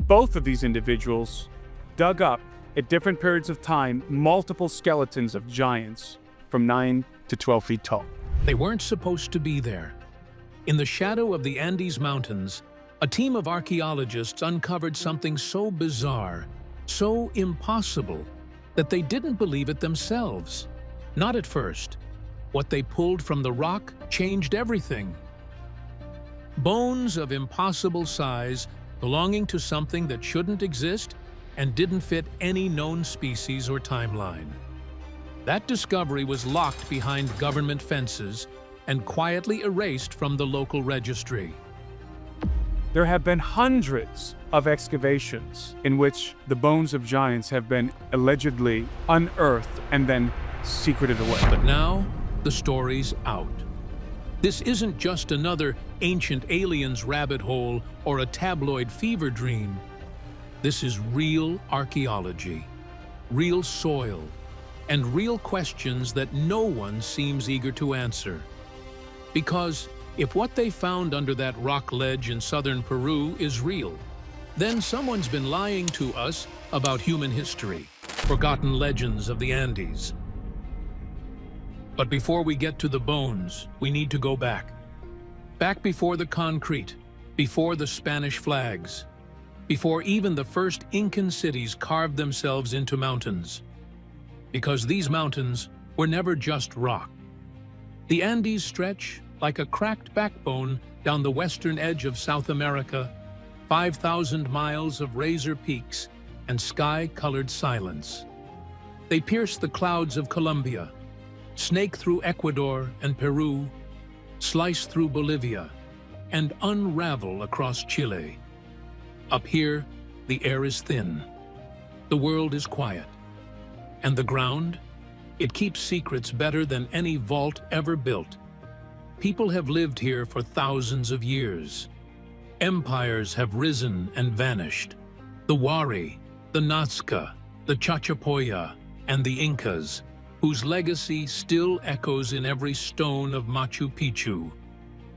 Both of these individuals dug up, at different periods of time, multiple skeletons of giants from 9 to 12 feet tall. They weren't supposed to be there. In the shadow of the Andes Mountains, a team of archaeologists uncovered something so bizarre, so impossible, that they didn't believe it themselves. Not at first. What they pulled from the rock changed everything. Bones of impossible size belonging to something that shouldn't exist and didn't fit any known species or timeline. That discovery was locked behind government fences and quietly erased from the local registry. There have been hundreds of excavations in which the bones of giants have been allegedly unearthed and then secreted away. But now, the story's out. This isn't just another ancient aliens rabbit hole or a tabloid fever dream. This is real archaeology, real soil, and real questions that no one seems eager to answer. Because if what they found under that rock ledge in southern Peru is real, then someone's been lying to us about human history, forgotten legends of the Andes. But before we get to the bones, we need to go back. Back before the concrete, before the Spanish flags, before even the first Incan cities carved themselves into mountains. Because these mountains were never just rock. The Andes stretch like a cracked backbone down the western edge of South America, 5,000 miles of razor peaks and sky-colored silence. They pierce the clouds of Colombia, snake through Ecuador and Peru, slice through Bolivia, and unravel across Chile. Up here, the air is thin, the world is quiet, and the ground, it keeps secrets better than any vault ever built. People have lived here for thousands of years. Empires have risen and vanished. The Wari, the Nazca, the Chachapoya, and the Incas, whose legacy still echoes in every stone of Machu Picchu.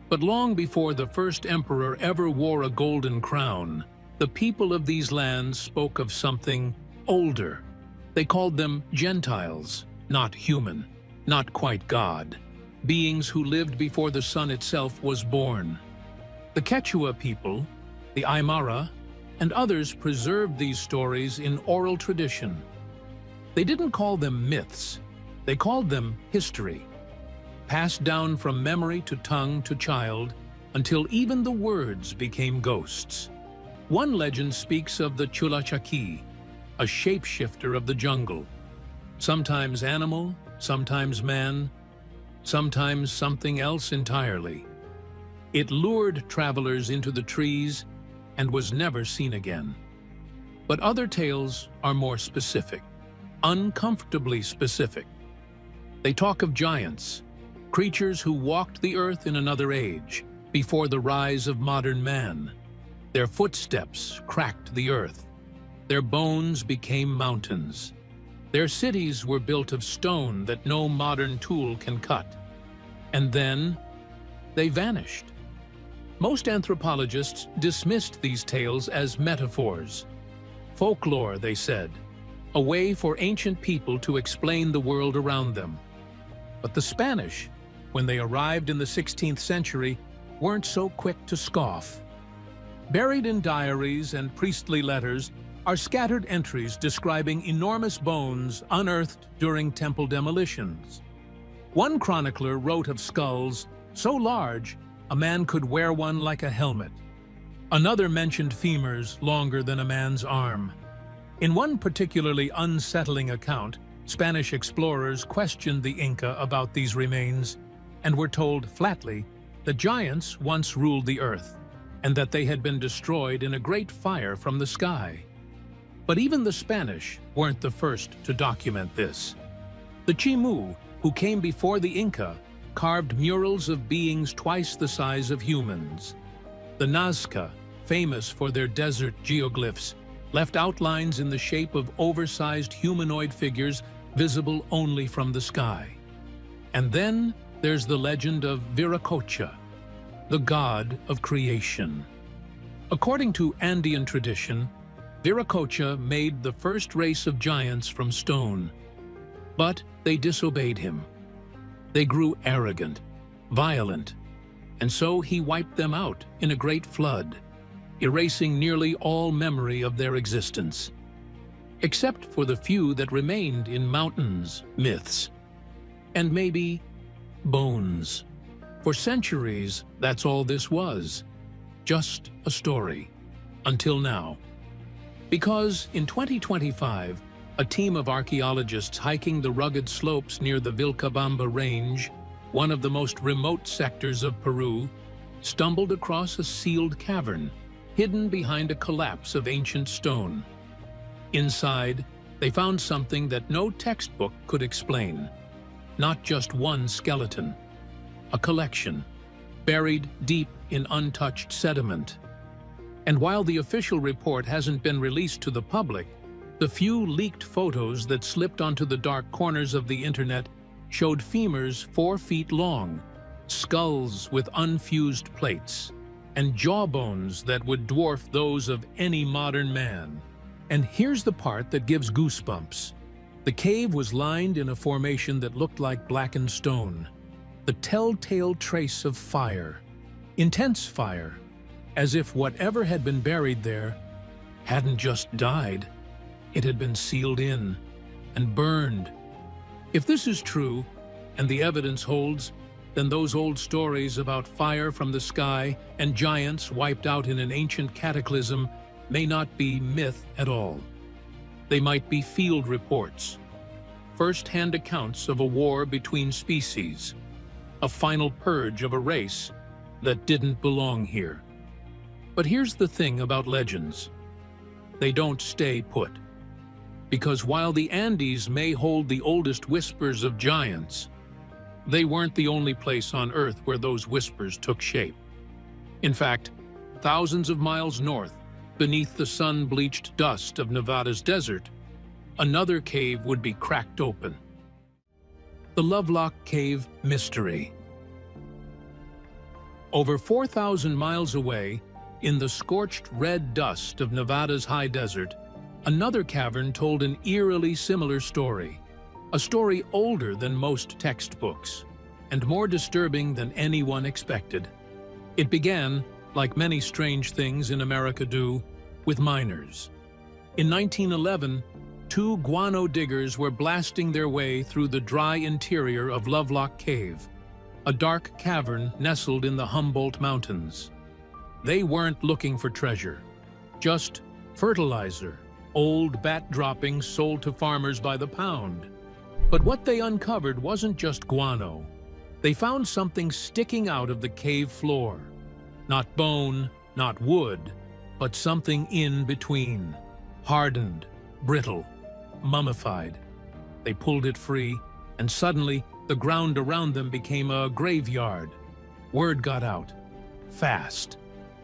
But long before the first emperor ever wore a golden crown, the people of these lands spoke of something older. They called them Gentiles, not human, not quite God, beings who lived before the sun itself was born. The Quechua people, the Aymara, and others preserved these stories in oral tradition. They didn't call them myths, they called them history, passed down from memory to tongue to child until even the words became ghosts. One legend speaks of the Chulachaqui, a shapeshifter of the jungle, sometimes animal, sometimes man, sometimes something else entirely. It lured travelers into the trees and was never seen again. But other tales are more specific, uncomfortably specific. They talk of giants, creatures who walked the earth in another age, before the rise of modern man. Their footsteps cracked the earth. Their bones became mountains. Their cities were built of stone that no modern tool can cut. And then, they vanished. Most anthropologists dismissed these tales as metaphors. Folklore, they said, a way for ancient people to explain the world around them. But the Spanish, when they arrived in the 16th century, weren't so quick to scoff. Buried in diaries and priestly letters are scattered entries describing enormous bones unearthed during temple demolitions. One chronicler wrote of skulls so large a man could wear one like a helmet. Another mentioned femurs longer than a man's arm. In one particularly unsettling account, Spanish explorers questioned the Inca about these remains and were told flatly that giants once ruled the earth and that they had been destroyed in a great fire from the sky. But even the Spanish weren't the first to document this. The Chimu, who came before the Inca, carved murals of beings twice the size of humans. The Nazca, famous for their desert geoglyphs, left outlines in the shape of oversized humanoid figures visible only from the sky. And then there's the legend of Viracocha, the god of creation. According to Andean tradition, Viracocha made the first race of giants from stone. But they disobeyed him. They grew arrogant, violent, and so he wiped them out in a great flood, erasing nearly all memory of their existence, except for the few that remained in mountains, myths, and maybe bones. For centuries, that's all this was, just a story, until now. Because in 2025, a team of archaeologists hiking the rugged slopes near the Vilcabamba Range, one of the most remote sectors of Peru, stumbled across a sealed cavern, hidden behind a collapse of ancient stone. Inside, they found something that no textbook could explain. Not just one skeleton, a collection, buried deep in untouched sediment. And while the official report hasn't been released to the public, the few leaked photos that slipped onto the dark corners of the internet showed femurs 4 feet long, skulls with unfused plates, and jawbones that would dwarf those of any modern man. And here's the part that gives goosebumps. The cave was lined in a formation that looked like blackened stone, the telltale trace of fire, intense fire, as if whatever had been buried there hadn't just died, it had been sealed in and burned. If this is true, and the evidence holds, then those old stories about fire from the sky and giants wiped out in an ancient cataclysm may not be myth at all. They might be field reports, first-hand accounts of a war between species, a final purge of a race that didn't belong here. But here's the thing about legends. They don't stay put. Because while the Andes may hold the oldest whispers of giants, they weren't the only place on Earth where those whispers took shape. In fact, thousands of miles north, beneath the sun-bleached dust of Nevada's desert, another cave would be cracked open. The Lovelock Cave Mystery. Over 4,000 miles away, in the scorched red dust of Nevada's high desert, another cavern told an eerily similar story, a story older than most textbooks, and more disturbing than anyone expected. It began, like many strange things in America do, with miners. In 1911, 2 guano diggers were blasting their way through the dry interior of Lovelock Cave, a dark cavern nestled in the Humboldt Mountains. They weren't looking for treasure, just fertilizer, old bat droppings sold to farmers by the pound. But what they uncovered wasn't just guano. They found something sticking out of the cave floor. Not bone, not wood, but something in between. Hardened, brittle, mummified. They pulled it free, and suddenly the ground around them became a graveyard. Word got out. Fast.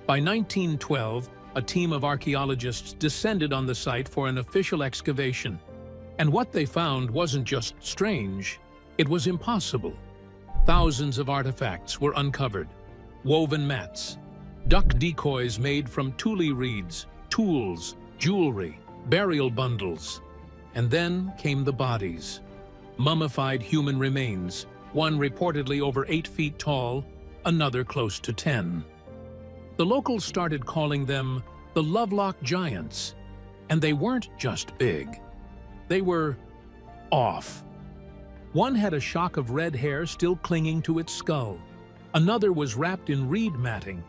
By 1912, a team of archaeologists descended on the site for an official excavation. And what they found wasn't just strange, it was impossible. Thousands of artifacts were uncovered. Woven mats, duck decoys made from tule reeds, tools, jewelry, burial bundles. And then came the bodies. Mummified human remains, one reportedly over 8 feet tall, another close to 10. The locals started calling them the Lovelock Giants, and they weren't just big. They were off. One had a shock of red hair still clinging to its skull. Another was wrapped in reed matting,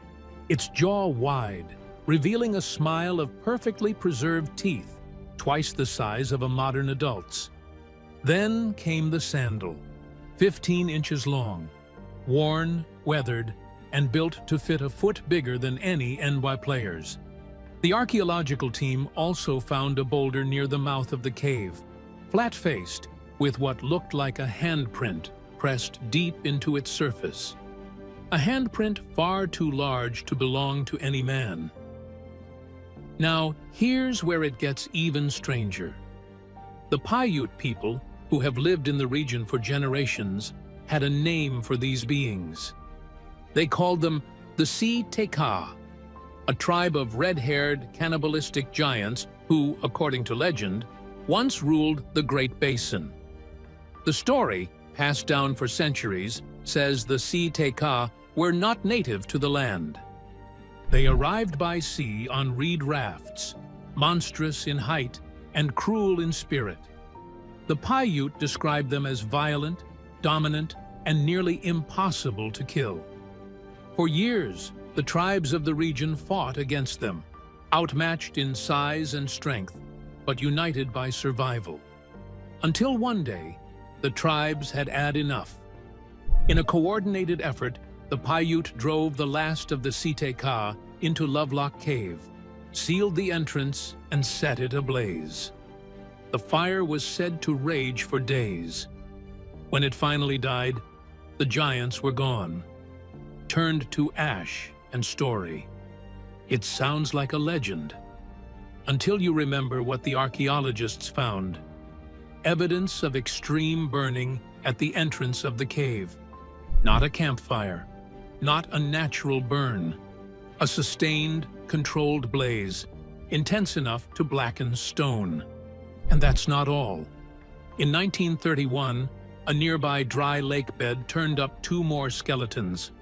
its jaw wide, revealing a smile of perfectly preserved teeth, twice the size of a modern adult's. Then came the sandal, 15 inches long, worn, weathered, and built to fit a foot bigger than any NY player's. The archaeological team also found a boulder near the mouth of the cave, flat-faced, with what looked like a handprint pressed deep into its surface. A handprint far too large to belong to any man. Now, here's where it gets even stranger. The Paiute people, who have lived in the region for generations, had a name for these beings. They called them the Si Teka, a tribe of red-haired, cannibalistic giants who, according to legend, once ruled the Great Basin. The story, passed down for centuries, says the Teka were not native to the land. They arrived by sea on reed rafts, monstrous in height and cruel in spirit. The Paiute described them as violent, dominant, and nearly impossible to kill. For years, the tribes of the region fought against them, outmatched in size and strength, but united by survival. Until one day, the tribes had had enough. In a coordinated effort, the Paiute drove the last of the Teka into Lovelock Cave, sealed the entrance, and set it ablaze. The fire was said to rage for days. When it finally died, the giants were gone, turned to ash and story. It sounds like a legend, until you remember what the archaeologists found. Evidence of extreme burning at the entrance of the cave. Not a campfire, not a natural burn. A sustained, controlled blaze, intense enough to blacken stone. And that's not all. In 1931, a nearby dry lake bed turned up two more skeletons.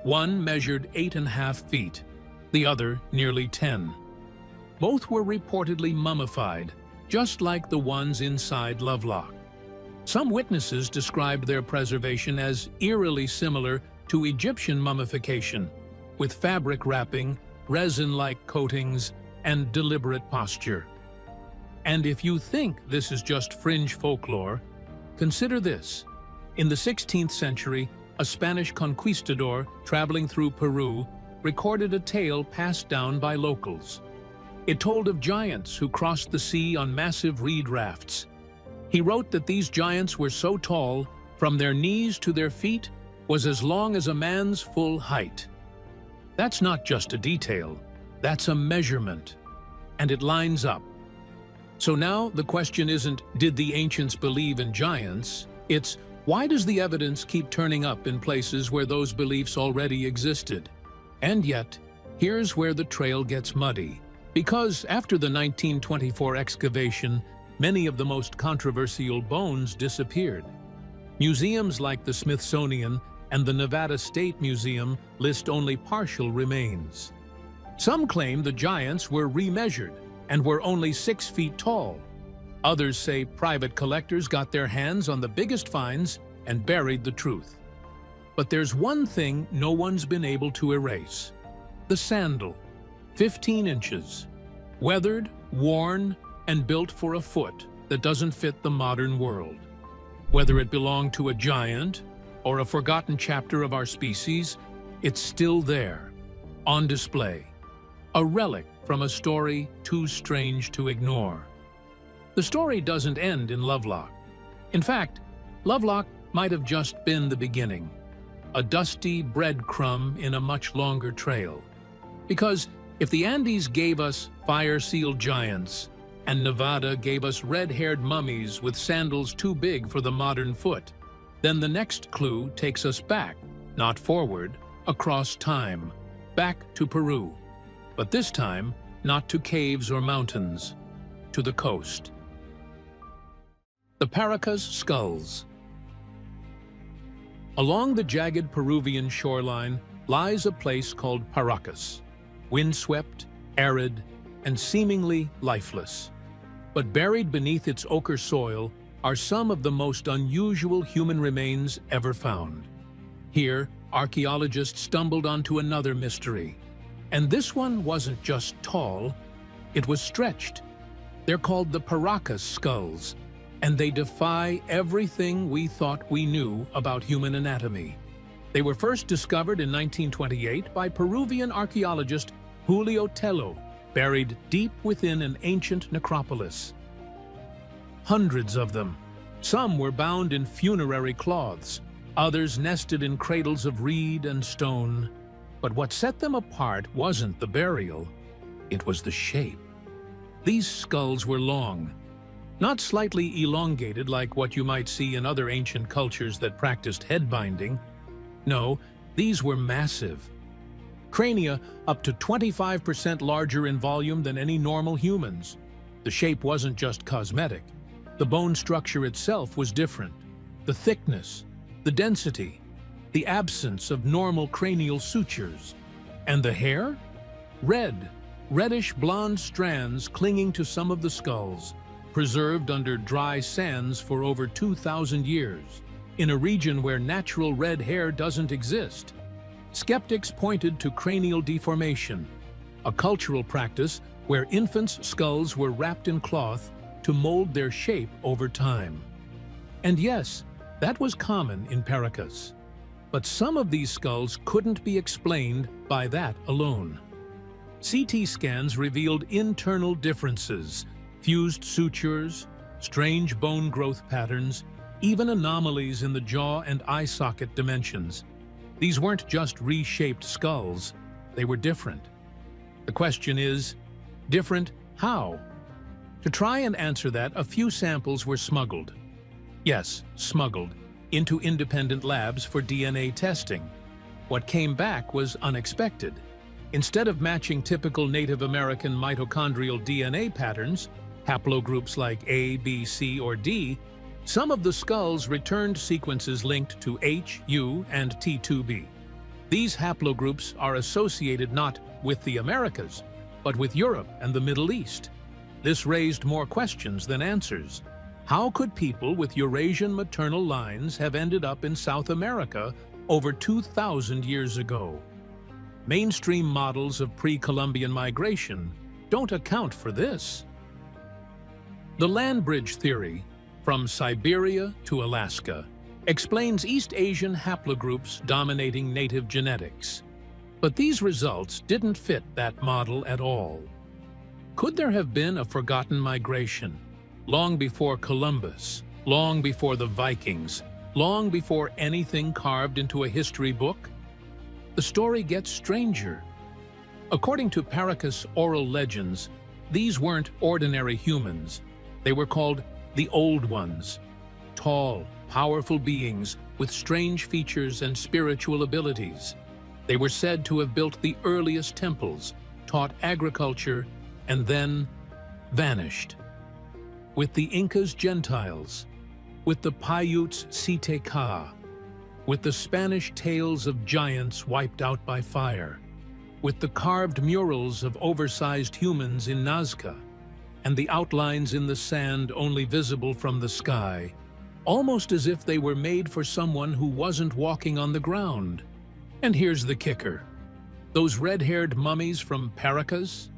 One measured 8.5 feet, the other nearly 10. Both were reportedly mummified, just like the ones inside Lovelock. Some witnesses described their preservation as eerily similar to Egyptian mummification, with fabric wrapping, resin-like coatings, and deliberate posture. And if you think this is just fringe folklore, consider this. In the 16th century, a Spanish conquistador traveling through Peru recorded a tale passed down by locals. It told of giants who crossed the sea on massive reed rafts. He wrote that these giants were so tall, from their knees to their feet was as long as a man's full height. That's not just a detail, that's a measurement, and it lines up. So now the question isn't, did the ancients believe in giants? It's, why does the evidence keep turning up in places where those beliefs already existed? And yet, here's where the trail gets muddy. Because after the 1924 excavation, many of the most controversial bones disappeared. Museums like the Smithsonian and the Nevada State Museum list only partial remains. Some claim the giants were remeasured and were only 6 feet tall. Others say private collectors got their hands on the biggest finds and buried the truth. But there's one thing no one's been able to erase. The sandal, 15 inches, weathered, worn, and built for a foot that doesn't fit the modern world. Whether it belonged to a giant or a forgotten chapter of our species, it's still there, on display. A relic from a story too strange to ignore. The story doesn't end in Lovelock. In fact, Lovelock might have just been the beginning, a dusty breadcrumb in a much longer trail. Because if the Andes gave us fire-sealed giants, and Nevada gave us red-haired mummies with sandals too big for the modern foot, then the next clue takes us back, not forward, across time, back to Peru. But this time, not to caves or mountains, to the coast. The Paracas skulls. Along the jagged Peruvian shoreline lies a place called Paracas, windswept, arid, and seemingly lifeless. But buried beneath its ochre soil are some of the most unusual human remains ever found. Here, archaeologists stumbled onto another mystery. And this one wasn't just tall, it was stretched. They're called the Paracas skulls, and they defy everything we thought we knew about human anatomy. They were first discovered in 1928 by Peruvian archaeologist Julio Tello, buried deep within an ancient necropolis. Hundreds of them. Some were bound in funerary cloths, others nested in cradles of reed and stone. But what set them apart wasn't the burial, it was the shape. These skulls were long, not slightly elongated like what you might see in other ancient cultures that practiced head binding. No, these were massive. Crania up to 25% larger in volume than any normal humans. The shape wasn't just cosmetic. The bone structure itself was different. The thickness, the density, the absence of normal cranial sutures. And the hair? Reddish blonde strands clinging to some of the skulls, preserved under dry sands for over 2,000 years, in a region where natural red hair doesn't exist. Skeptics pointed to cranial deformation, a cultural practice where infants' skulls were wrapped in cloth to mold their shape over time. And yes, that was common in Paracas. But some of these skulls couldn't be explained by that alone. CT scans revealed internal differences, fused sutures, strange bone growth patterns, even anomalies in the jaw and eye socket dimensions. These weren't just reshaped skulls, they were different. The question is, different how? To try and answer that, a few samples were smuggled. Yes, smuggled, into independent labs for DNA testing. What came back was unexpected. Instead of matching typical Native American mitochondrial DNA patterns, haplogroups like A, B, C, or D, some of the skulls returned sequences linked to H, U, and T2B. These haplogroups are associated not with the Americas, but with Europe and the Middle East. This raised more questions than answers. How could people with Eurasian maternal lines have ended up in South America over 2,000 years ago? Mainstream models of pre-Columbian migration don't account for this. The land bridge theory, from Siberia to Alaska, explains East Asian haplogroups dominating native genetics. But these results didn't fit that model at all. Could there have been a forgotten migration, long before Columbus, long before the Vikings, long before anything carved into a history book? The story gets stranger. According to Paracas oral legends, these weren't ordinary humans. They were called the Old Ones, tall, powerful beings with strange features and spiritual abilities. They were said to have built the earliest temples, taught agriculture, and then vanished. With the Incas Gentiles, with the Paiutes Siteka, with the Spanish tales of giants wiped out by fire, with the carved murals of oversized humans in Nazca, and the outlines in the sand only visible from the sky, almost as if they were made for someone who wasn't walking on the ground. And here's the kicker. Those red-haired mummies from Paracas?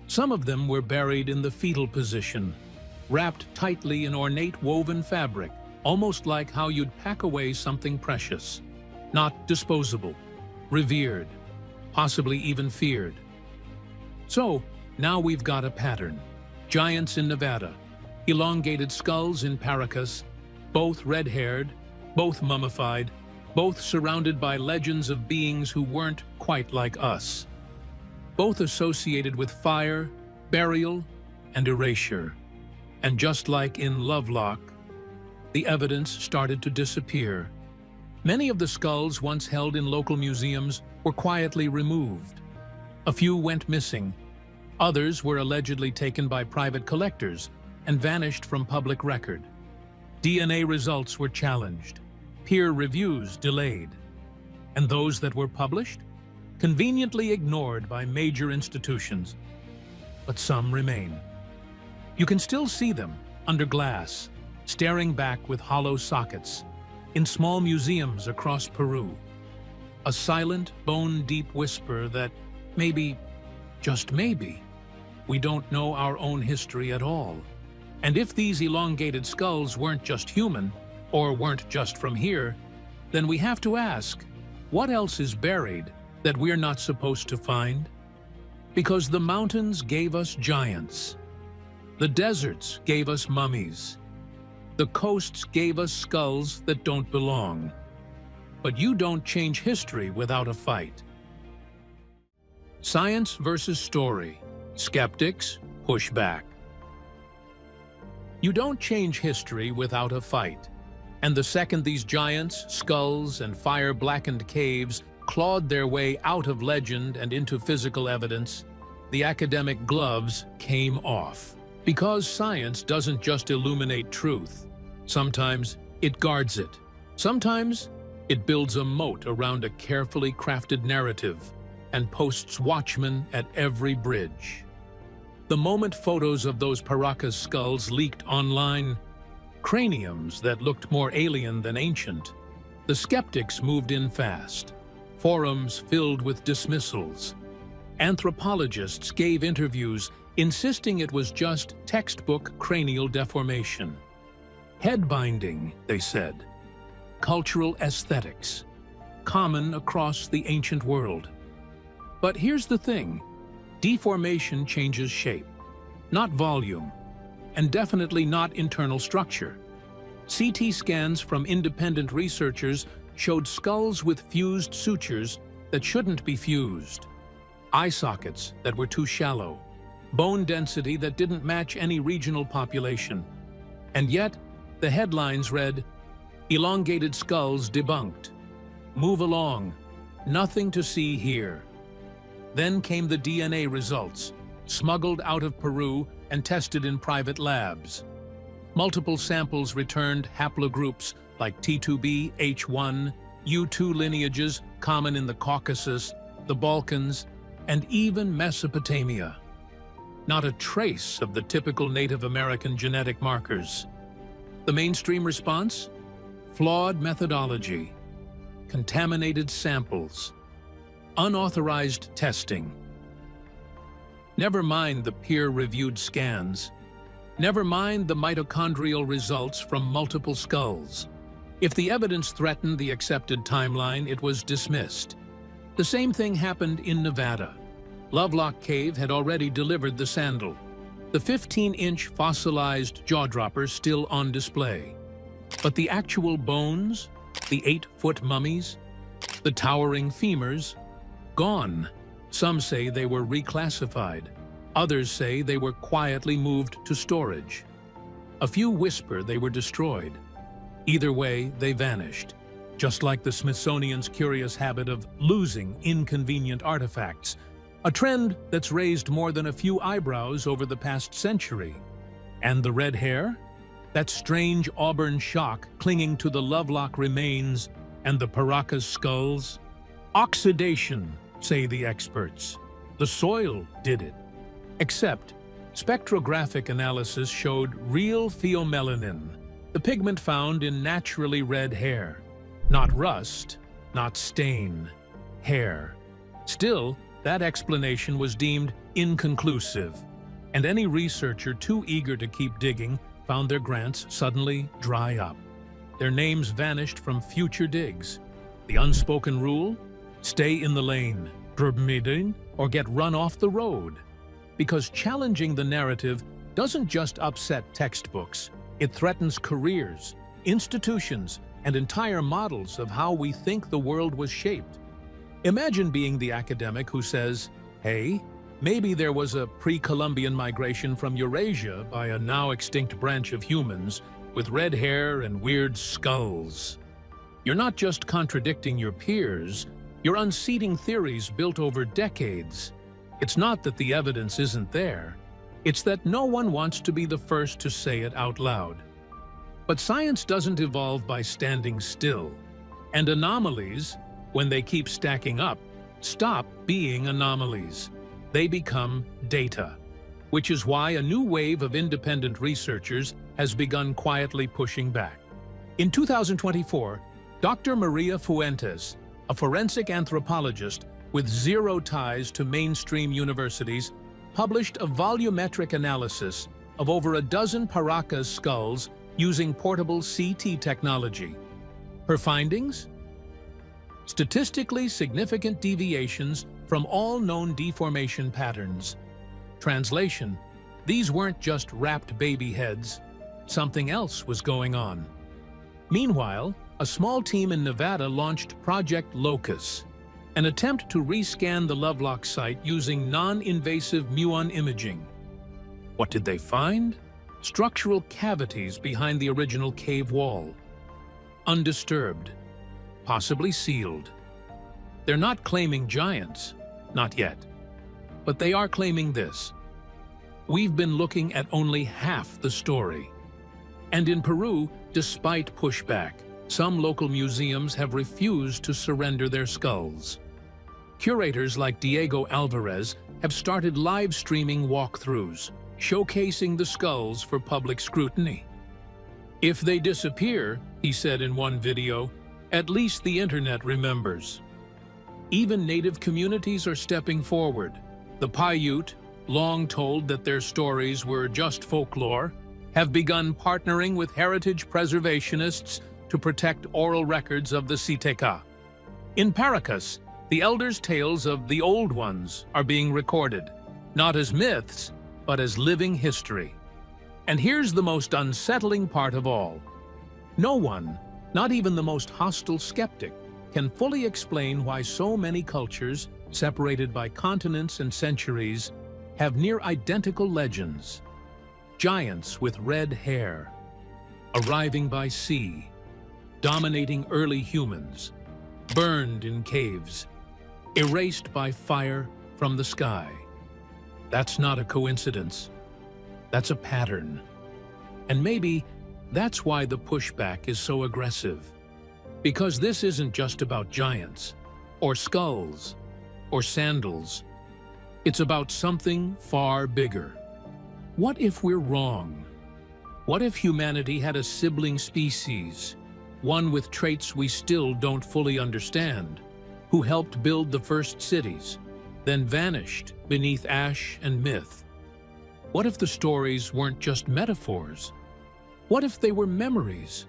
Some of them were buried in the fetal position, wrapped tightly in ornate woven fabric, almost like how you'd pack away something precious. Not disposable, revered, possibly even feared. So, now we've got a pattern. Giants in Nevada, elongated skulls in Paracas, both red-haired, both mummified, both surrounded by legends of beings who weren't quite like us. Both associated with fire, burial, and erasure. And just like in Lovelock, the evidence started to disappear. Many of the skulls once held in local museums were quietly removed. A few went missing. Others were allegedly taken by private collectors and vanished from public record. DNA results were challenged, peer reviews delayed, and those that were published, conveniently ignored by major institutions. But some remain. You can still see them under glass, staring back with hollow sockets, in small museums across Peru. A silent, bone-deep whisper that maybe, just maybe, we don't know our own history at all. And if these elongated skulls weren't just human, or weren't just from here, then we have to ask, what else is buried that we're not supposed to find? Because the mountains gave us giants. The deserts gave us mummies. The coasts gave us skulls that don't belong. But you don't change history without a fight. Science versus story. Skeptics push back. You don't change history without a fight. And the second these giants, skulls, and fire-blackened caves clawed their way out of legend and into physical evidence, the academic gloves came off. Because science doesn't just illuminate truth. Sometimes it guards it. Sometimes it builds a moat around a carefully crafted narrative and posts watchmen at every bridge. The moment photos of those Paracas skulls leaked online, craniums that looked more alien than ancient, the skeptics moved in fast. Forums filled with dismissals. Anthropologists gave interviews insisting it was just textbook cranial deformation. Head binding, they said. Cultural aesthetics, common across the ancient world. But here's the thing. Deformation changes shape, not volume, and definitely not internal structure. CT scans from independent researchers showed skulls with fused sutures that shouldn't be fused, eye sockets that were too shallow, bone density that didn't match any regional population. And yet, the headlines read, "Elongated skulls debunked. Move along. Nothing to see here." Then came the DNA results, smuggled out of Peru and tested in private labs. Multiple samples returned haplogroups like T2B, H1, U2 lineages common in the Caucasus, the Balkans, and even Mesopotamia. Not a trace of the typical Native American genetic markers. The mainstream response? Flawed methodology, contaminated samples, unauthorized testing. Never mind the peer-reviewed scans. Never mind the mitochondrial results from multiple skulls. If the evidence threatened the accepted timeline, it was dismissed. The same thing happened in Nevada. Lovelock Cave had already delivered the sandal, the 15-inch fossilized jaw-dropper still on display. But the actual bones, the 8-foot mummies, the towering femurs, gone. Some say they were reclassified. Others say they were quietly moved to storage. A few whisper they were destroyed. Either way, they vanished, just like the Smithsonian's curious habit of losing inconvenient artifacts, a trend that's raised more than a few eyebrows over the past century. And the red hair? That strange auburn shock clinging to the Lovelock remains and the Paracas skulls? Oxidation, say the experts. The soil did it. Except, spectrographic analysis showed real pheomelanin, the pigment found in naturally red hair. Not rust, not stain, hair. Still, that explanation was deemed inconclusive, and any researcher too eager to keep digging found their grants suddenly dry up. Their names vanished from future digs. The unspoken rule? Stay in the lane, or get run off the road. Because challenging the narrative doesn't just upset textbooks, it threatens careers, institutions, and entire models of how we think the world was shaped. Imagine being the academic who says, hey, maybe there was a pre-Columbian migration from Eurasia by a now extinct branch of humans with red hair and weird skulls. You're not just contradicting your peers, you're unseating theories built over decades. It's not that the evidence isn't there, it's that no one wants to be the first to say it out loud. But science doesn't evolve by standing still, and anomalies, when they keep stacking up, stop being anomalies. They become data, which is why a new wave of independent researchers has begun quietly pushing back. In 2024, Dr. Maria Fuentes, a forensic anthropologist with zero ties to mainstream universities, published a volumetric analysis of over a dozen Paracas skulls using portable CT technology. Her findings? Statistically significant deviations from all known deformation patterns. Translation: these weren't just wrapped baby heads. Something else was going on. Meanwhile, a small team in Nevada launched Project Locus, an attempt to rescan the Lovelock site using non-invasive muon imaging. What did they find? Structural cavities behind the original cave wall. Undisturbed, possibly sealed. They're not claiming giants, not yet. But they are claiming this: we've been looking at only half the story. And in Peru, despite pushback, some local museums have refused to surrender their skulls. Curators like Diego Alvarez have started live streaming walkthroughs, showcasing the skulls for public scrutiny. "If they disappear," he said in one video, "at least the internet remembers." Even native communities are stepping forward. The Paiute, long told that their stories were just folklore, have begun partnering with heritage preservationists to protect oral records of the Citeca. In Paracas, the elders' tales of the old ones are being recorded, not as myths, but as living history. And here's the most unsettling part of all. No one, not even the most hostile skeptic, can fully explain why so many cultures, separated by continents and centuries, have near-identical legends. Giants with red hair, arriving by sea, dominating early humans, burned in caves, erased by fire from the sky. That's not a coincidence. That's a pattern. And maybe that's why the pushback is so aggressive. Because this isn't just about giants, or skulls, or sandals. It's about something far bigger. What if we're wrong? What if humanity had a sibling species, one with traits we still don't fully understand, who helped build the first cities, then vanished beneath ash and myth? What if the stories weren't just metaphors? What if they were memories?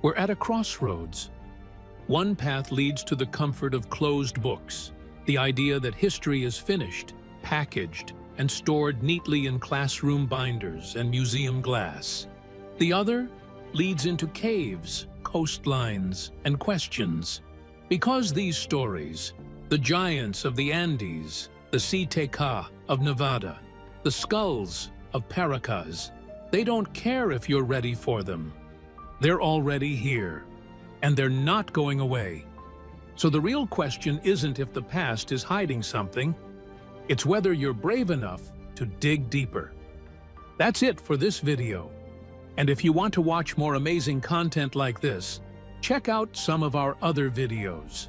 We're at a crossroads. One path leads to the comfort of closed books, the idea that history is finished, packaged, and stored neatly in classroom binders and museum glass. The other leads into caves, coastlines, and questions. Because these stories, the giants of the Andes, the Citeca of Nevada, the skulls of Paracas, they don't care if you're ready for them. They're already here, and they're not going away. So the real question isn't if the past is hiding something, it's whether you're brave enough to dig deeper. That's it for this video. And if you want to watch more amazing content like this, check out some of our other videos.